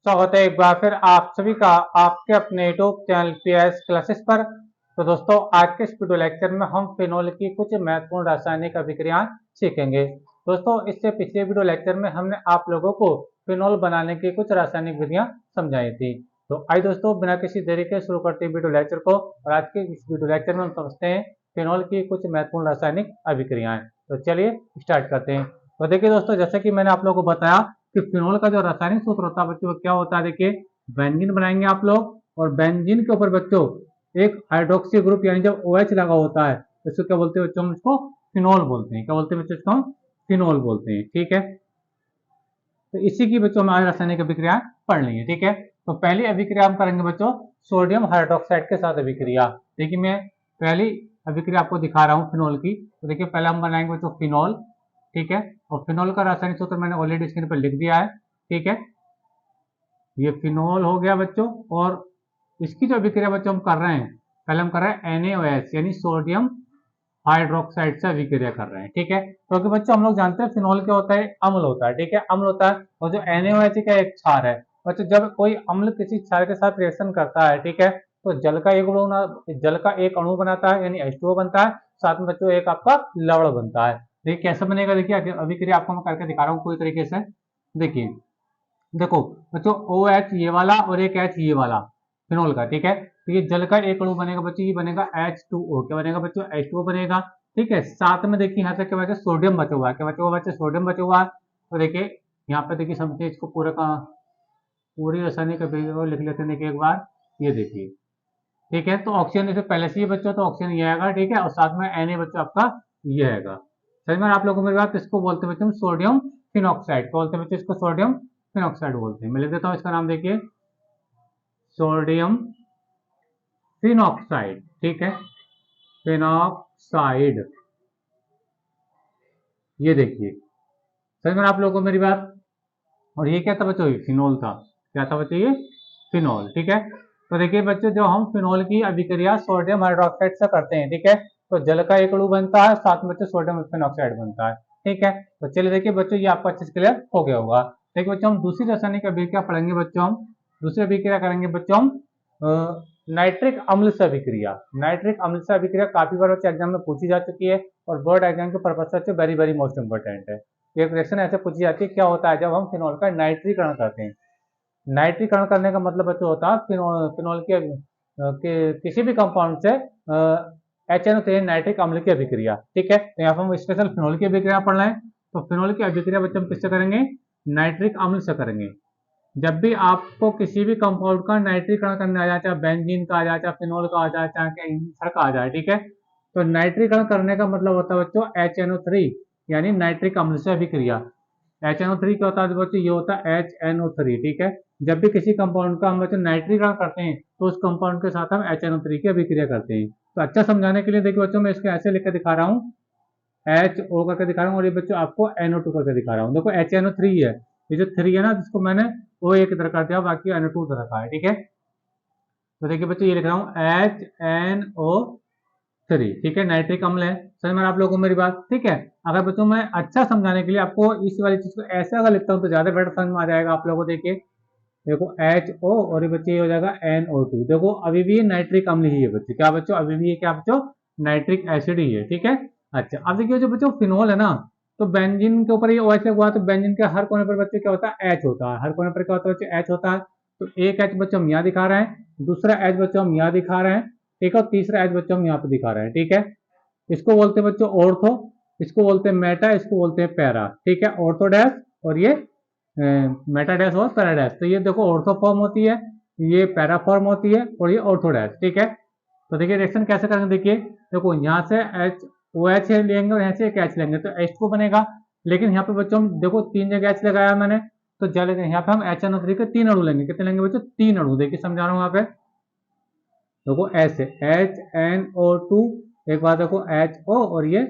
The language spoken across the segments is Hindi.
स्वागत है एक बार फिर आप सभी का आपके अपने यूट्यूब चैनल पीएस क्लासेस पर। तो दोस्तों आज के इस वीडियो लेक्चर में हम फिनोल की कुछ महत्वपूर्ण रासायनिक अभिक्रियाएं सीखेंगे। दोस्तों इससे पिछले वीडियो लेक्चर में हमने आप लोगों को फिनोल बनाने की कुछ रासायनिक विधियां समझाई थी। तो आइए दोस्तों बिना किसी देरी के शुरू करते हैं वीडियो लेक्चर को। और आज के इस वीडियो लेक्चर में हम समझते हैं फिनोल की कुछ महत्वपूर्ण रासायनिक अभिक्रियाएं। तो चलिए स्टार्ट करते हैं। तो देखिए दोस्तों, जैसे कि मैंने आप लोगों को बताया कि फिनोल का जो रासायनिक सूत्र होता है बच्चों क्या होता है। देखिए बेंजीन बनाएंगे आप लोग और बेंजीन के ऊपर बच्चों एक हाइड्रोक्सी ग्रुप यानी जब OH लगा होता है तो इसको क्या बोलते हैं बच्चों, हम इसको फिनोल बोलते हैं। क्या बोलते हैं बच्चों, इसको हम फिनोल बोलते हैं। ठीक है, तो इसी की बच्चों हमारे रासायनिक अभिक्रिया पढ़ लेंगे। ठीक है, तो पहली अभिक्रिया हम करेंगे बच्चों सोडियम हाइड्रोक्साइड के साथ अभिक्रिया। देखिए मैं पहली अभिक्रिया आपको दिखा रहा हूँ फिनोल की। तो देखिए पहले हम बनाएंगे बच्चों फिनोल। ठीक है, और फिनोल का रासायनिक सूत्र मैंने ऑलरेडी स्क्रीन पर लिख दिया है। ठीक है, ये फिनोल हो गया बच्चों। और इसकी जो अभिक्रिया बच्चों हम कर रहे हैं, पहले हम कर रहे हैं NaOH यानी सोडियम हाइड्रोक्साइड से अभिक्रिया कर रहे हैं। ठीक है, क्योंकि बच्चों हम लोग जानते हैं फिनोल क्या होता है, अम्ल होता है। ठीक है, अम्ल होता है। और जो NaOH का एक क्षार है बच्चों, जब कोई अम्ल किसी क्षार के साथ रिएक्शन करता है, ठीक है, तो जल का एक अणु बनाता है यानी H2O बनता है। साथ में बच्चों एक आपका लवण बनता है। देखिए कैसे बनेगा, देखिए अभिक्रिया आपको मैं करके दिखा रहा हूँ पूरी तरीके से। देखिए देखो बच्चों, OH ये वाला और एक H ये वाला फिनोल का। ठीक है, तो ये जल का एक अणु बनेगा बच्चों, ये बनेगा H2O। क्या बनेगा बच्चों, H2O बनेगा। ठीक है, साथ में देखिए यहाँ तक क्या बचा, सोडियम बचा हुआ है। क्या बचा हुआ बच्चे, सोडियम बचा हुआ है। तो देखिए यहाँ पे देखिए समझिए इसको पूरा का पूरी रासायनिक अभिक्रिया को लिख लेते हैं। देखिए एक बार ये देखिए। ठीक है, तो ऑक्सीजन इसे पहले से ही बच्चों, तो ऑक्सीजन ये आएगा। ठीक है, और साथ में Na बच्चों आपका ये आएगा। समझ में आप लोगों को मेरी बात। इसको बोलते हैं बच्चों सोडियम फिनॉक्साइड। बोलते हैं बच्चों इसको सोडियम फिनॉक्साइड बोलते हैं। मैं लिख देता हूँ इसका नाम, देखिए सोडियम फिनॉक्साइड। ठीक है, फिनॉक्साइड, ये देखिए समझ में आप लोगों को मेरी बात। और ये क्या था बच्चों, ये फिनोल था। क्या था बच्चों, ये फिनोल। ठीक है, तो देखिए बच्चों जो हम फिनोल की अभिक्रिया सोडियम हाइड्रोक्साइड से करते हैं, ठीक है, तो जल का एक अणु बनता है, साथ में बच्चों सोडियम फिनॉक्साइड बनता है। ठीक है, तो चलिए देखिए बच्चों ये आपका अच्छे से क्लियर हो गया होगा। देखिए बच्चों हम दूसरी रासायनिक अभिक्रिया पढ़ेंगे बच्चों। हम दूसरी अभिक्रिया करेंगे बच्चों हम नाइट्रिक अम्ल से अभिक्रिया। नाइट्रिक अम्ल से अभिक्रिया काफी बार बच्चे एग्जाम में पूछी जा चुकी है और बोर्ड एग्जाम के पर्पज से वेरी वेरी मोस्ट इंपोर्टेंट है। ये क्वेश्चन ऐसे पूछी जाती है, क्या होता है जब हम फिनोल का नाइट्रीकरण करते हैं। नाइट्रीकरण करने का मतलब बच्चों होता है फिनोल के किसी भी कंपाउंड से HNO3 नाइट्रिक अम्ल की अभिक्रिया। ठीक है, तो यहाँ पर हम स्पेशल फिनोल की अभिक्रिया पढ़ रहे हैं। तो फिनोल की अभिक्रिया बच्चों हम किससे करेंगे, नाइट्रिक अम्ल से करेंगे। जब भी आपको किसी भी कंपाउंड का नाइट्रीकरण करने आ जाए, चाहे बेंजीन का आ जाए, चाहे फिनोल का आ जाए, चाहे ईथर का आ जाए, ठीक है, तो नाइट्रीकरण करने का मतलब होता है बच्चों HNO3 यानी नाइट्रिक अम्ल से अभिक्रिया। HNO3 क्या होता है बच्चों, ये होता है HNO3। ठीक है, जब भी किसी कंपाउंड का हम बच्चों नाइट्रीकरण करते हैं तो उस कंपाउंड के साथ हम HNO3 की अभिक्रिया करते हैं। तो अच्छा समझाने के लिए देखिए बच्चों मैं इसको ऐसे लिखकर दिखा रहा हूँ, HO करके दिखा रहा हूँ और ये बच्चों आपको NO2 करके दिखा रहा हूँ। देखो HNO3 है, ये जो 3 है ना जिसको मैंने O1 इधर कर दिया, बाकी NO2 उधर रखा है। ठीक है, तो देखिए बच्चों ये लिख रहा हूँ HNO3। ठीक है, नाइट्रिक अम्ल है। समझ में आप लोगों को मेरी बात। ठीक है, अगर बच्चों मैं अच्छा समझाने के लिए आपको इस वाली चीज को ऐसे अगर लिखता हूँ तो ज्यादा बेटर समझ में आ जाएगा आप लोगों को। देखिए देखो HO और ये बच्चे ये हो जाएगा NO2। देखो अभी भी नाइट्रिक अम्ल ही है बच्चे। क्या बच्चों, अभी भी ये क्या बच्चों, नाइट्रिक एसिड ही है। ठीक है, अच्छा अब देखिए जो बच्चों फिनोल है ना, तो बेंजीन के ऊपर ये OH लगा हुआ है, तो बेंजीन के हर कोने पर बच्चे क्या होता है, H होता है। हर कोने पर क्या होता है बच्चे, H होता है। तो एक H बच्चों हम यहाँ दिखा रहे हैं, दूसरा H बच्चों हम यहाँ दिखा रहे हैं, ठीक है, और तीसरा H बच्चों हम यहाँ पे दिखा रहे हैं। ठीक है, इसको बोलते हैं बच्चों ऑर्थो, इसको बोलते हैं मेटा, इसको बोलते हैं पैरा। ठीक है, ऑर्थो डैश और ये मेटा डैश और पैरा डैश। तो ये देखो ऑर्थो फॉर्म होती है, ये पैरा फॉर्म होती है और ये ऑर्थो डैश। ठीक है, तो देखिए रिएक्शन कैसे करेंगे। देखिए देखो यहाँ से OH लेंगे और यहाँ से एक H लेंगे तो H2 बनेगा। लेकिन यहाँ पे बच्चों देखो 3 जगह H लगाया मैंने, तो जल यहाँ पे हम HNO3 के 3 अणु लेंगे। कितने लेंगे बच्चों, 3 अणु। देखिए समझा रहा हूँ यहाँ पे, देखो ऐसे HNO2, एक बार देखो HO और ये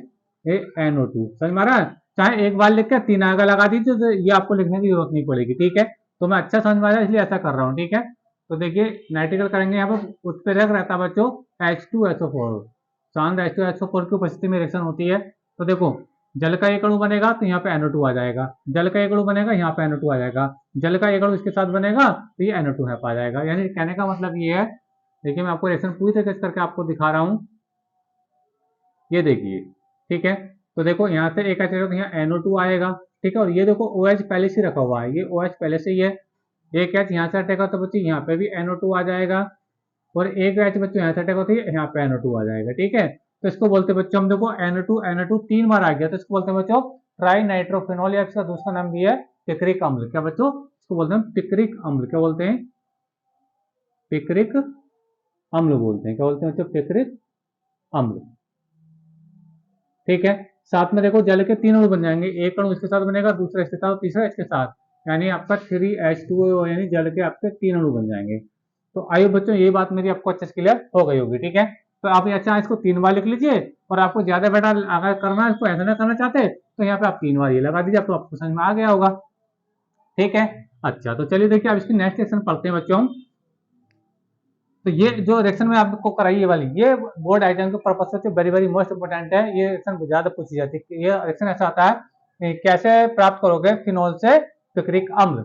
NO2। समझ में आ रहा है, चाहे एक बार लिख के 3 आगे लगा दीजिए तो ये आपको लिखने की जरूरत नहीं पड़ेगी। ठीक है, तो मैं अच्छा समझ में आ रहा है इसलिए ऐसा कर रहा हूँ। ठीक है, तो देखिए नाइट्रिकल करेंगे, यहाँ पर उस पर रहता है बच्चों H2SO4। शांत H2SO4 की उपस्थिति में रिएक्शन होती है। तो देखो जल का एक अणु बनेगा तो यहाँ पे NO2 आ जाएगा, जल का एक अणु बनेगा यहाँ पे NO2 आ जाएगा, जल का एक अणु इसके साथ बनेगा तो ये NO2 है आ जाएगा। यानी कहने का मतलब ये है, देखिए मैं आपको रिएक्शन पूरी तरीके से करके आपको दिखा रहा हूँ, ये देखिए, ठीक है। तो देखो यहाँ से एक तो यहाँ NO2 आएगा, ठीक है, और ये देखो OH पहले से रखा हुआ है, ये OH पहले से ही है, एक H यहाँ से हटेगा तो बच्चे यहाँ पे भी NO2 आ जाएगा, और एक H बच्चों यहाँ से हटेगा तो यहाँ पे NO2 आ जाएगा, ठीक है। तो इसको बोलते हैं बच्चों, हम देखो NO2 तीन बार आ गया तो इसको बोलते हैं बच्चों ट्राई नाइट्रोफिनॉल, या इसका दूसरा नाम भी है पिक्रिक अम्ल। क्या बच्चों, इसको बोलते हैं पिक्रिक अम्ल। क्या बोलते हैं, पिक्रिक अम्ल बोलते हैं। क्या बोलते हैं बच्चों, पिक्रिक अम्ल, ठीक है। साथ में देखो जल के तीन अणु बन जाएंगे, एक अणु इसके साथ बनेगा, दूसरा इसके साथ, तीसरा इसके साथ, यानी आपका 3H2O, यानी जल के आपके तीन अणु बन जाएंगे। तो आइए बच्चों, ये बात मेरी आपको अच्छे से क्लियर हो गई होगी, ठीक है। तो आप अच्छा इसको तीन बार लिख लीजिए, और आपको ज्यादा बेटा अगर करना है, इसको ऐसा नहीं करना चाहते तो यहाँ पे आप तीन बार ये लगा दीजिए, तो आपको समझ में आ गया होगा, ठीक है। अच्छा, तो चलिए देखिए अब इसकी नेक्स्ट रिएक्शन पढ़ते हैं बच्चों। तो ये जो रिएक्शन में आपको कराई ये वाली, ये बोर्ड एग्जाम के पर्पज से वेरी वेरी मोस्ट इंपोर्टेंट है, ये रिएक्शन ज्यादा पूछी जाती है। ये रिएक्शन ऐसा आता है, कैसे प्राप्त करोगे फिनोल से पिक्रिक अम्ल,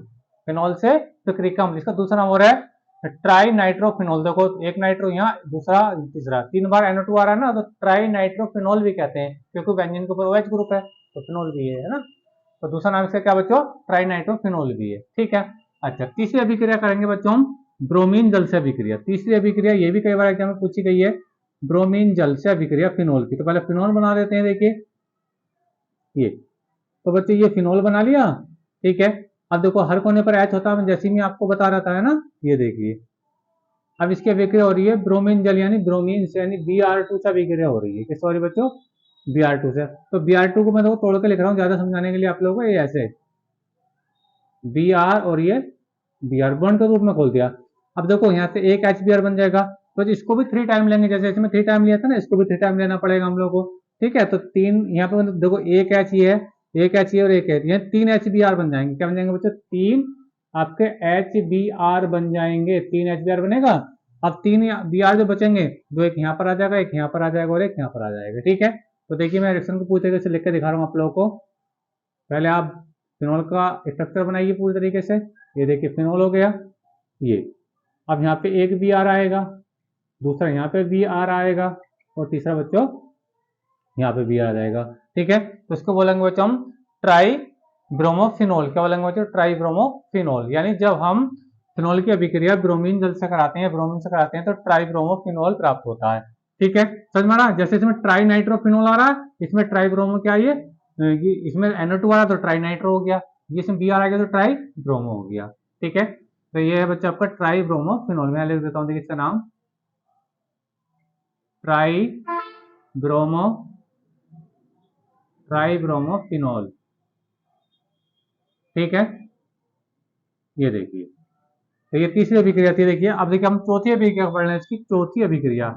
फिनोल से पिक्रिक अम्ल। इसका दूसरा नाम हो रहा है ट्राई नाइट्रोफिनोल। देखो एक नाइट्रो यहाँ, दूसरा तीसरा, तीन बार NO2 आ रहा है ना, तो ट्राई नाइट्रोफिनोल भी कहते हैं, क्योंकि व्यंजन के ऊपर OH ग्रुप है तो फिनोल भी है ना। तो दूसरा नाम इसका क्या बच्चों, ट्राई नाइट्रोफिनोल भी है, ठीक है। अच्छा, तीसरी अभिक्रिया करेंगे बच्चों हम ब्रोमीन जल से अभिक्रिया। तीसरी अभिक्रिया ये भी कई बार एग्जाम में पूछी गई है, ब्रोमीन जल से अभिक्रिया फिनोल की। तो पहले फिनोल बना देते हैं, देखिए ये, तो बच्चे ये फिनोल बना लिया, ठीक है। अब देखो हर कोने पर H होता है, जैसे मैं आपको बता रहा था, है ना, ये देखिए। अब इसकी अभिक्रिया हो रही है ब्रोमीन जल यानी ब्रोमीन से, यानी Br2 से अभिक्रिया हो रही है। किस, सॉरी बच्चों, Br2 से। तो Br2 को मैं देखो तोड़ के लिख रहा हूँ ज्यादा समझाने के लिए आप लोगों को, ये ऐसे Br और ये Br बॉन्ड के रूप में खोल दिया। अब देखो यहाँ से एक HBr बन जाएगा, तो इसको भी 3 टाइम लेंगे, जैसे इसमें 3 टाइम लिया था ना, इसको भी 3 टाइम लेना पड़ेगा हम लोग को, ठीक है। तो तीन यहाँ पे देखो एक H ये है, एक H ये और एक H, ये 3 HBr बन जाएंगे। क्या बन जाएंगे बच्चों, 3 आपके HBr बन जाएंगे, 3 HBr बनेगा। अब 3 Br जो बचेंगे, दो एक यहाँ पर आ जाएगा, एक यहाँ पर आ जाएगा और एक यहाँ पर आ जाएगा, ठीक है। तो देखिए मैं रिएक्शन को पूरी तरीके से लिख के दिखा रहा हूँ आप लोगों को। पहले आप फिनोल का स्ट्रक्चर बनाइए पूरी तरीके से, ये देखिए फिनोल हो गया ये। अब यहाँ पे एक Br आएगा, दूसरा यहाँ पे Br आएगा, और तीसरा बच्चों यहाँ पे Br आ जाएगा, ठीक है। तो इसको बोलेंगे बच्चों हम ट्राई ब्रोमोफिनोल। क्या बोलेंगे बच्चों, ट्राई ब्रोमोफिनोल। यानी जब हम फिनोल की अभिक्रिया ब्रोमीन जल से कराते हैं, ब्रोमीन से कराते हैं, तो ट्राई ब्रोमोफिनोल प्राप्त होता है, ठीक है। समझ में आ रहा, जैसे इसमें ट्राई नाइट्रोफिनोल आ रहा है, इसमें ट्राई ब्रोमो क्या है, ये इसमें NO2 आ रहा है तो ट्राई नाइट्रो हो गया, ये इसमें Br आ गया तो ट्राई ब्रोमो हो गया, ठीक है। तो ये है बच्चा आपका ट्राई ब्रोमोफिनोल। मैं लिख देता हूँ, देखिए इसका नाम ट्राई ब्रोमोफिनोल, ठीक है। ये देखिए, तो ये तीसरी अभिक्रिया थी। देखिए अब देखिए हम चौथी अभिक्रिया पढ़ रहे हैं, इसकी चौथी अभिक्रिया।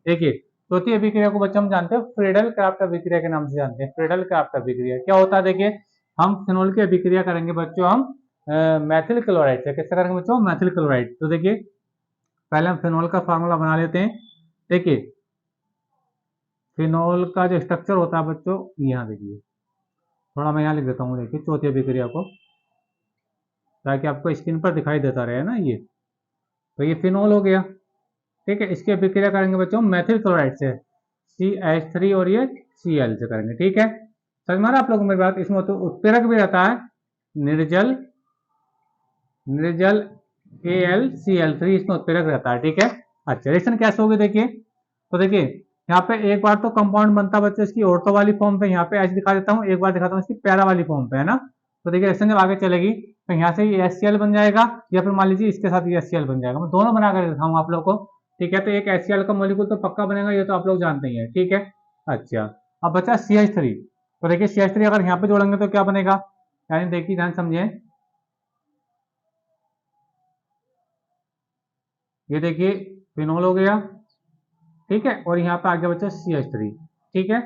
देखिए चौथी अभिक्रिया को बच्चे हम जानते हैं फ्रीडल क्राफ्ट अभिक्रिया के नाम से जानते हैं। फ्रीडल क्राफ्ट अभिक्रिया क्या होता है, देखिए हम फिनोल की अभिक्रिया करेंगे बच्चों हम मैथिल क्लोराइड से। कैसे करेंगे बच्चों, मैथिल क्लोराइड। तो देखिए पहले हम फिनोल का फार्मूला बना लेते हैं। देखिए फिनोल का जो स्ट्रक्चर होता है बच्चों, यहाँ देखिए, थोड़ा मैं यहाँ लिख देता हूँ, देखिए चौथी अभिक्रिया को, ताकि आपको स्क्रीन पर दिखाई देता रहे ना ये। तो ये फिनोल हो गया, ठीक है। इसकी अभिक्रिया करेंगे बच्चों मैथिल क्लोराइड से, CH3 और ये Cl से करेंगे, ठीक है। समझ में आ रहा आप लोगों को मेरी बात। इसमें तो उत्प्रेरक भी रहता है, निर्जल AlCl3, इसमें उत्प्रेरक रहता है, ठीक है। अच्छा, रिएक्शन कैसे होगी देखिए। तो देखिए यहाँ पे एक बार तो कंपाउंड बनता है बच्चों इसकी ऑर्थो वाली फॉर्म पे, यहाँ पे H दिखा देता हूँ, एक बार दिखाता हूँ इसकी पैरा वाली फॉर्म पे, है ना। तो देखिए रिएक्शन जब आगे चलेगी तो यहाँ से ये HCl बन जाएगा, या फिर मान लीजिए इसके साथ ये HCl बन जाएगा। मैं दोनों बना कर दिखाऊंगा आप लोग को, ठीक है। तो एक HCl का मॉलिक्यूल तो पक्का बनेगा, ये तो आप लोग जानते ही है, ठीक है। अच्छा, अब बचा CH3। तो देखिए CH3 अगर यहाँ पे जोड़ेंगे तो क्या बनेगा, यानी देखिए ध्यान समझे, ये देखिए फिनोल हो गया, ठीक है, और यहाँ पे आ गया बच्चों CH3, ठीक है।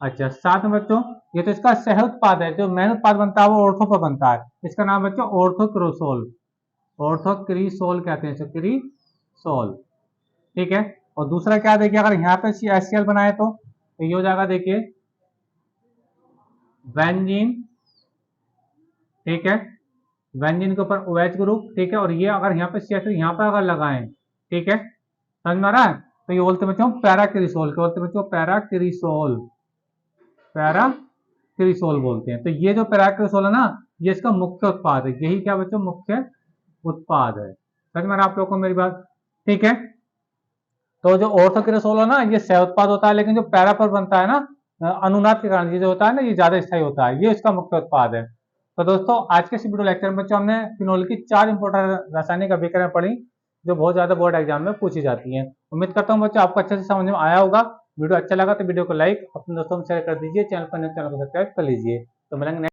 अच्छा, साथ में बच्चों ये तो इसका सह उत्पाद है, जो मेन उत्पाद बनता है वो ऑर्थो पर बनता है, इसका नाम बच्चों ऑर्थोक्रोसोल, ऑर्थोक्रीसोल कहते हैं इसे, क्रीसोल, ठीक है। और दूसरा क्या देखिए, अगर यहाँ पे HCl बनाए तो ये हो जाएगा, देखिए बेंजीन, ठीक है, बेंजीन के ऊपर OH ग्रुप, ठीक है, और ये अगर यहाँ पे CH यहाँ पर अगर लगाएं, ठीक है, समझ में आ रहा है, तो ये बोलते बच्चों पैराक्रिसोल, क्या बोलते बच्चों, पैराक्रिसोल, पैराक्रिसोल बोलते हैं। तो ये जो पैराक्रिसोल है ना, ये इसका मुख्य उत्पाद है, यही क्या बच्चों मुख्य उत्पाद है। समझ में आ रहा है आप लोगों को मेरी बात, ठीक है। तो जो ऑर्थोक्रिसोल है ना, ये सह उत्पाद होता है, लेकिन जो पैरा पर बनता है ना अनुनाद के कारण, ये जो होता है ना, ये ज्यादा स्थायी होता है, ये इसका मुख्य उत्पाद है। तो दोस्तों आज के इस वीडियो लेक्चर में बच्चों हमने फिनोल की 4 इंपोर्टेंट रासायनिक अभिक्रियाएं पढ़ी, जो बहुत ज्यादा बोर्ड एग्जाम में पूछी जाती हैं। उम्मीद करता हूँ बच्चों आपको अच्छे से समझ में आया होगा। वीडियो अच्छा लगा तो वीडियो को लाइक अपने दोस्तों में शेयर कर दीजिए, चैनल पर नए चैनल को सब्सक्राइब कर लीजिए। तो मिलेंगे